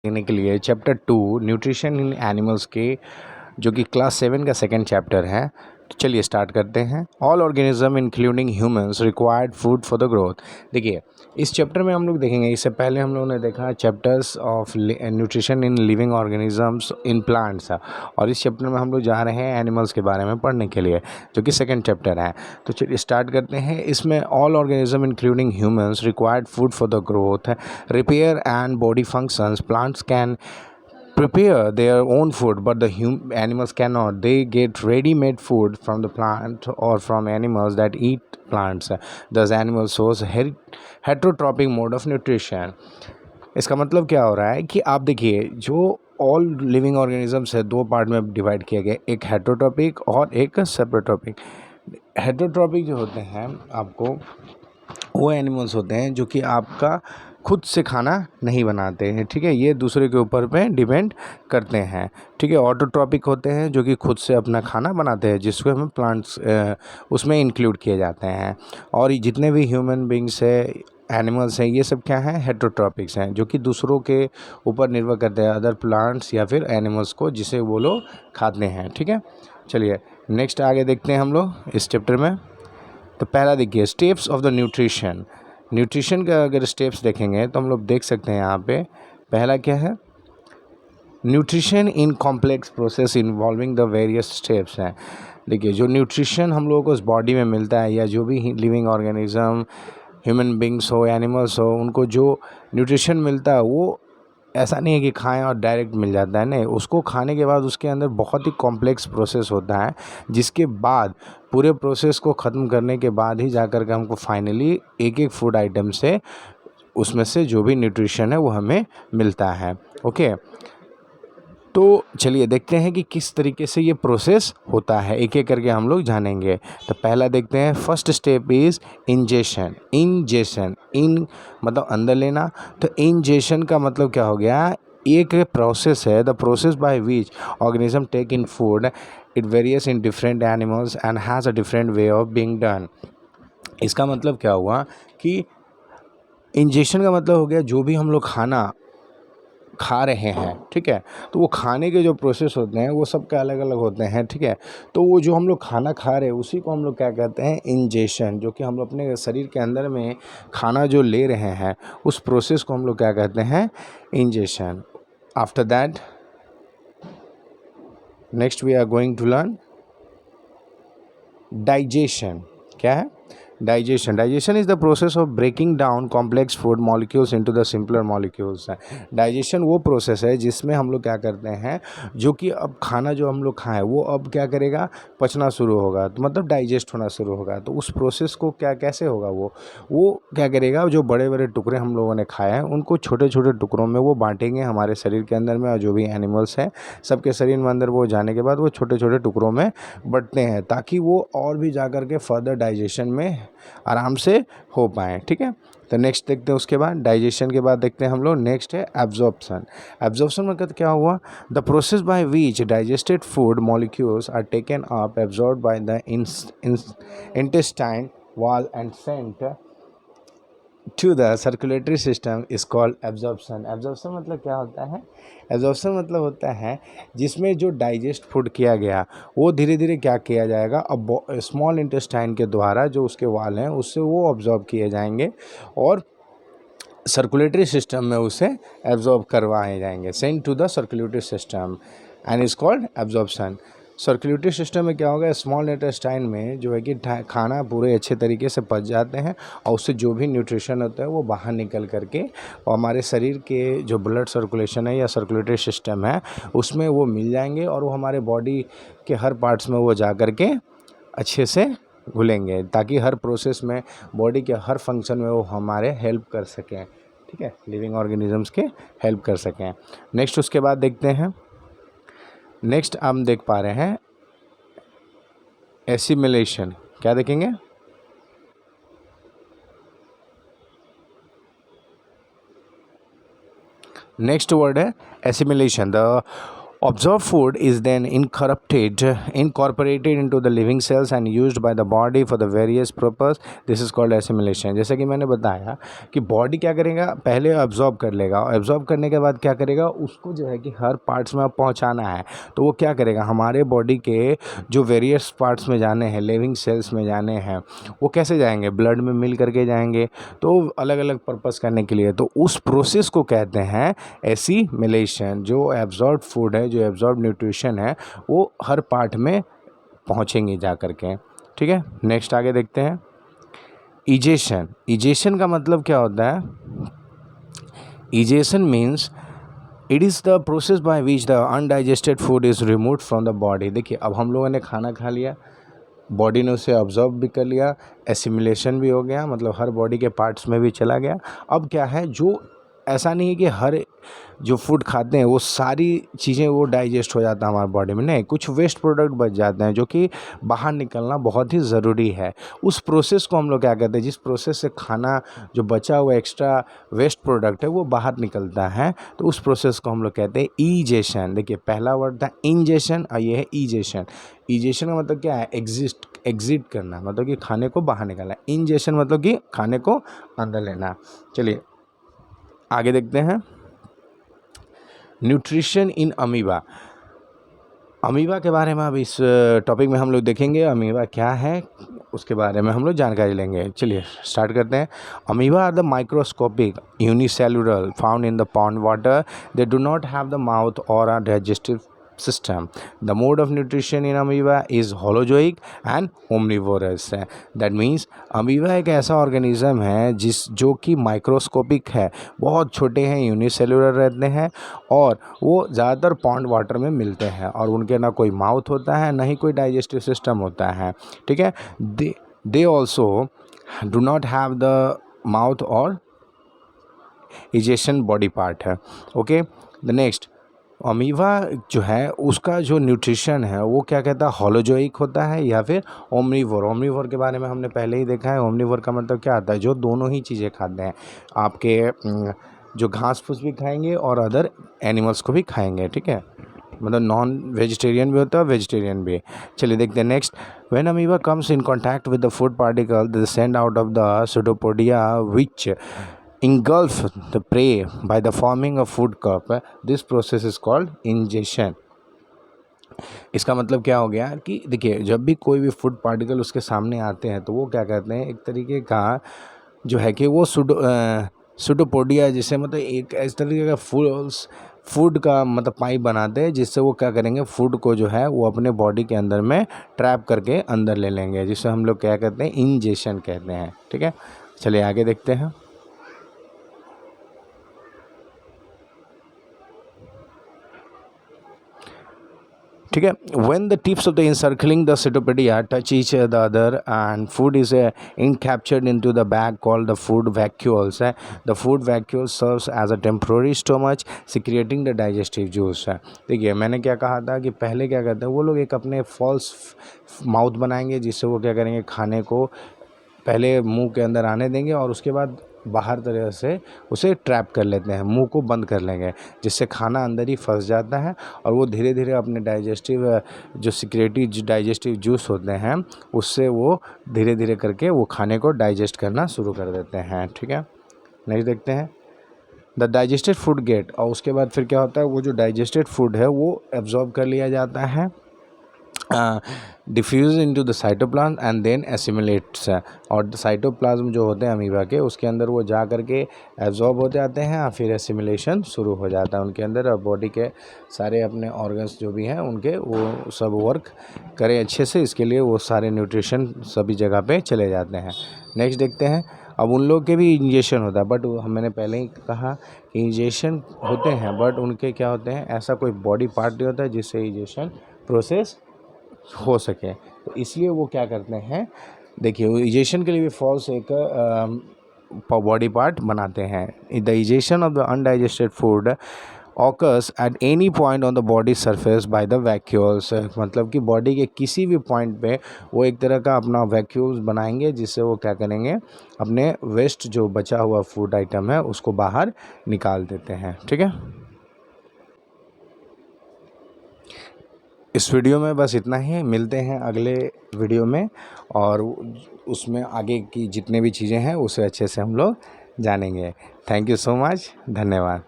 देने के लिए चैप्टर 2 न्यूट्रिशन इन एनिमल्स के जो कि क्लास 7 का सेकंड चैप्टर है। तो चलिए स्टार्ट करते हैं। All organism including humans required food for the growth. देखिए इस चैप्टर में हम लोग देखेंगे, इससे पहले हम लोगों ने देखा chapters of nutrition in living organisms in plants, और इस चैप्टर में हम लोग जा रहे हैं एनिमल्स के बारे में पढ़ने के लिए, जो कि सेकंड चैप्टर है। तो चलिए स्टार्ट करते हैं। इसमें all organism including humans required food for the growth, repair and body functions. Plants can prepare their own food, but the animals cannot. They get ready-made food from the plant or from animals that eat plants. Thus animals shows heterotrophic mode of nutrition. इसका मतलब क्या हो रहा है कि आप देखिए, जो ऑल लिविंग ऑर्गेनिजम्स है दो पार्ट में डिवाइड किया गया, एक हेटरोट्रॉपिक और एक सेप्रोट्रॉपिक। हेटरोट्रॉपिक जो होते हैं आपको वो एनिमल्स होते हैं जो कि आपका खुद से खाना नहीं बनाते हैं, ठीक है, ये दूसरे के ऊपर पे डिपेंड करते हैं, ठीक है। ऑटोट्रॉपिक होते हैं जो कि खुद से अपना खाना बनाते हैं, जिसको हमें प्लांट्स उसमें इंक्लूड किए जाते हैं। और ये जितने भी ह्यूमन बींग्स है, एनिमल्स हैं, ये सब क्या हैं, हेटरोट्रॉपिक्स हैं, जो कि दूसरों के ऊपर निर्भर करते हैं, अदर प्लांट्स या फिर एनिमल्स को, जिसे वो लोग खाते हैं, ठीक है। चलिए नेक्स्ट आगे देखते हैं हम लोग इस चैप्टर में। तो पहला देखिए steps of the nutrition. Nutrition का अगर स्टेप्स देखेंगे तो हम लोग देख सकते हैं यहाँ पे पहला क्या है, nutrition in complex process involving the various steps हैं। देखिए जो न्यूट्रिशन हम लोगों को उस बॉडी में मिलता है, या जो भी लिविंग ऑर्गेनिज्म ह्यूमन बींग्स हो एनिमल्स हो, उनको जो न्यूट्रिशन मिलता है वो ऐसा नहीं है कि खाएं और डायरेक्ट मिल जाता है, नहीं, उसको खाने के बाद उसके अंदर बहुत ही कॉम्प्लेक्स प्रोसेस होता है, जिसके बाद पूरे प्रोसेस को ख़त्म करने के बाद ही जाकर के हमको फाइनली एक एक फूड आइटम से उसमें से जो भी न्यूट्रिशन है वो हमें मिलता है। ओके, तो चलिए देखते हैं कि किस तरीके से ये प्रोसेस होता है, एक एक करके हम लोग जानेंगे। तो पहला देखते हैं, first step is ingestion. Ingestion इन मतलब अंदर लेना, तो इंजेशन का मतलब क्या हो गया, एक प्रोसेस है, the process by which organism take in food, it varies in different animals and has a different way of being done. इसका मतलब क्या हुआ कि इंजेशन का मतलब हो गया जो भी हम लोग खाना खा रहे हैं, ठीक है, तो वो खाने के जो प्रोसेस होते हैं वो सबके अलग अलग होते हैं, ठीक है। तो वो जो हम लोग खाना खा रहे हैं उसी को हम लोग क्या कहते हैं, इंजेशन, जो कि हम लोग अपने शरीर के अंदर में खाना जो ले रहे हैं उस प्रोसेस को हम लोग क्या कहते हैं, ingestion. After that next we are going to learn digestion. क्या है digestion? Digestion is the process of breaking down complex food molecules into the simpler molecules. Digestion वो प्रोसेस है जिसमें हम लोग क्या करते हैं, जो कि अब खाना जो हम लोग खाएं वो अब क्या करेगा, पचना शुरू होगा, तो मतलब डाइजेस्ट होना शुरू होगा। तो उस प्रोसेस को क्या कैसे होगा, वो क्या करेगा, जो बड़े बड़े टुकड़े हम लोगों ने खाए हैं उनको छोटे छोटे टुकड़ों में वो बांटेंगे हमारे शरीर के अंदर में, और जो भी एनिमल्स हैं सबके शरीर में अंदर वो जाने के बाद वो छोटे छोटे टुकड़ों में बंटते हैं, ताकि वो और भी जा कर के फर्दर डाइजेशन में आराम से हो पाए, ठीक है। तो नेक्स्ट देखते हैं, उसके बाद डाइजेशन के बाद देखते हैं हम लोग, नेक्स्ट है एब्जॉर्प्शन। एब्जॉर्प्शन मतलब क्या हुआ, the process by which digested food molecules are taken up absorb by the intestine wall and sent to the circulatory system is called absorption. Absorption मतलब क्या होता है, एब्जॉर्प्शन मतलब होता है जिसमें जो डाइजेस्ट फूड किया गया वो धीरे धीरे क्या किया जाएगा, अब स्मॉल इंटेस्टाइन के द्वारा जो उसके वाल हैं उससे वो ऑब्जॉर्ब किए जाएंगे और सर्कुलेटरी सिस्टम में उसे एब्जॉर्ब करवाए जाएंगे, send to the circulatory system and is called absorption. Circulatory system में क्या होगा, स्मॉल इंटेस्टाइन में जो है कि खाना पूरे अच्छे तरीके से पच जाते हैं, और उससे जो भी न्यूट्रिशन होता है वो बाहर निकल करके और हमारे शरीर के जो ब्लड सर्कुलेशन है या सर्कुलेटरी सिस्टम है उसमें वो मिल जाएंगे, और वो हमारे बॉडी के हर पार्ट्स में वो जा कर के अच्छे से घुलेंगे, ताकि हर प्रोसेस में बॉडी के हर फंक्शन में वो हमारे हेल्प कर सकें, ठीक है, लिविंग ऑर्गेनिजम्स के हेल्प कर सकें। नेक्स्ट उसके बाद देखते हैं, नेक्स्ट हम देख पा रहे हैं एसिमिलेशन। क्या देखेंगे, नेक्स्ट वर्ड है assimilation. The Absorbed food is then incorporated into the living cells and used by the body for the various purpose. This is called assimilation. जैसे कि मैंने बताया कि बॉडी क्या करेगा, पहले अब्जॉर्ब कर लेगा, और अब्जॉर्ब करने के बाद क्या करेगा, उसको जो है कि हर पार्ट्स में पहुंचाना है। तो वो क्या करेगा, हमारे बॉडी के जो वेरियस पार्ट्स में जाने हैं, लिविंग सेल्स में जाने हैं, वो कैसे जाएंगे, ब्लड में मिल करके जाएंगे, तो अलग अलग पर्पस करने के लिए। तो उस प्रोसेस को कहते हैं एसिमिलेशन। जो एब्जॉर्ब फूड है, जो एब्जॉर्ब न्यूट्रिशन है, वो हर पार्ट में पहुंचेंगे जा कर के। ठीक है, नेक्स्ट आगे देखते हैं। इजेशन। इजेशन का मतलब क्या होता है? Egestion means it is the process by which the undigested food is removed from the body. देखिए, अब हम लोगों ने खाना खा लिया, बॉडी ने उसे ऑब्जर्व भी कर लिया, एसिमिलेशन भी हो गया, मतलब हर बॉडी के पार्ट्स में भी चला गया। अब क्या है, जो ऐसा नहीं है कि हर जो फूड खाते हैं वो सारी चीज़ें वो डाइजेस्ट हो जाता है हमारे बॉडी में, नहीं, कुछ वेस्ट प्रोडक्ट बच जाते हैं जो कि बाहर निकलना बहुत ही ज़रूरी है। उस प्रोसेस को हम लोग क्या कहते हैं, जिस प्रोसेस से खाना जो बचा हुआ एक्स्ट्रा वेस्ट प्रोडक्ट है वो बाहर निकलता है, तो उस प्रोसेस को हम लोग कहते हैं ईजेशन। देखिए, पहला वर्ड था इंजेशन और ये है ईजेशन। ईजेशन का मतलब क्या है, एग्जिट करना, मतलब कि खाने को बाहर निकालना। इंजेशन मतलब कि खाने को अंदर लेना। चलिए आगे देखते हैं। Nutrition in amoeba. अमीबा के बारे में अब इस टॉपिक में हम लोग देखेंगे, अमीबा क्या है उसके बारे में हम लोग जानकारी लेंगे। चलिए स्टार्ट करते हैं। Amoeba are the microscopic unicellular found in the pond water. They do not have the mouth और are digestive system. The mode of nutrition in amoeba is holozoic and omnivorous है। That means अमीबा एक ऐसा organism है जो कि microscopic है, बहुत छोटे हैं, यूनिसेलुलर रहते हैं, और वो ज़्यादातर पॉन्ड वाटर में मिलते हैं, और उनके ना कोई माउथ होता है, ना ही कोई डाइजेस्टिव सिस्टम होता है। ठीक है, they also do not have the mouth और इजेशन बॉडी पार्ट है। ओके, द नेक्स्ट, अमीबा जो है उसका जो न्यूट्रिशन है वो क्या कहता है, होलोजोइक होता है या फिर ओमनीवोर। ओमनीवोर के बारे में हमने पहले ही देखा है। ओमनीवोर का मतलब क्या आता है, जो दोनों ही चीज़ें खाते हैं, आपके जो घास फूस भी खाएंगे और अदर एनिमल्स को भी खाएंगे। ठीक है, मतलब नॉन वेजिटेरियन भी होता है, वेजिटेरियन भी। चलिए देखते हैं next. When amoeba comes in contact with the food particle they send out of the pseudopodia which engulf the prey by the forming of food cup. This process is called ingestion. इसका मतलब क्या हो गया कि देखिए, जब भी कोई भी फूड पार्टिकल उसके सामने आते हैं तो वो क्या करते हैं, एक तरीके का जो है कि वो सुडोपोडिया, जिसे मतलब एक इस तरीके का फूड का मतलब पाइप बनाते हैं, जिससे वो क्या करेंगे, फूड को जो है वो अपने बॉडी के अंदर में ट्रैप करके अंदर ले लेंगे, जिसे हम लोग क्या कहते हैं, इंजेशन कहते हैं। ठीक है, चलिए आगे देखते हैं। ठीक है, when the tips of the encircling the cytopenia touch each the other and food is encaptured into the bag called the food vacuoles. The food vacuole serves as a temporary stomach secreting the digestive juice. देखिए, मैंने क्या कहा था कि पहले क्या करते हैं वो लोग, एक अपने फॉल्स माउथ बनाएंगे, जिससे वो क्या करेंगे, खाने को पहले मुंह के अंदर आने देंगे और उसके बाद बाहर तरह से उसे ट्रैप कर लेते हैं, मुंह को बंद कर लेंगे, जिससे खाना अंदर ही फंस जाता है और वो धीरे धीरे अपने डाइजेस्टिव जो सिक्रेटिव डाइजेस्टिव जूस होते हैं उससे वो धीरे धीरे करके वो खाने को डाइजेस्ट करना शुरू कर देते हैं। ठीक है, नेक्स्ट देखते हैं। द डाइजेस्टेड फूड गेट, और उसके बाद फिर क्या होता है, वो जो डाइजेस्टेड फूड है वो एब्जॉर्ब कर लिया जाता है, diffuse into the cytoplasm and then assimilates. और साइटोप्लाज्म जो होते हैं अमीबा के, उसके अंदर वो जा करके एब्जॉर्ब हो जाते हैं और फिर एसिमिलेशन शुरू हो जाता है उनके अंदर, और बॉडी के सारे अपने ऑर्गन्स जो भी हैं उनके वो सब वर्क करें अच्छे से, इसके लिए वो सारे न्यूट्रिशन सभी जगह पे चले जाते हैं। नेक्स्ट देखते हैं। अब उन लोग के भी इंजेक्शन होता है, बट मैंने पहले ही कहा कि इंजेक्शन होते हैं, बट उनके क्या होते हैं, ऐसा कोई बॉडी पार्ट नहीं होता है जिससे इंजेक्शन प्रोसेस हो सके, तो इसलिए वो क्या करते हैं, देखिए, इजेशन के लिए भी फॉल्स एक बॉडी पार्ट बनाते हैं। The egestion of the undigested food occurs at any point on the body surface by the vacuoles. मतलब कि बॉडी के किसी भी पॉइंट पे वो एक तरह का अपना वैक्यूल्स बनाएंगे, जिससे वो क्या करेंगे, अपने वेस्ट जो बचा हुआ फूड आइटम है उसको बाहर निकाल देते हैं। ठीक है, इस वीडियो में बस इतना ही, मिलते हैं अगले वीडियो में और उसमें आगे की जितने भी चीज़ें हैं उसे अच्छे से हम लोग जानेंगे। थैंक यू सो मच, धन्यवाद।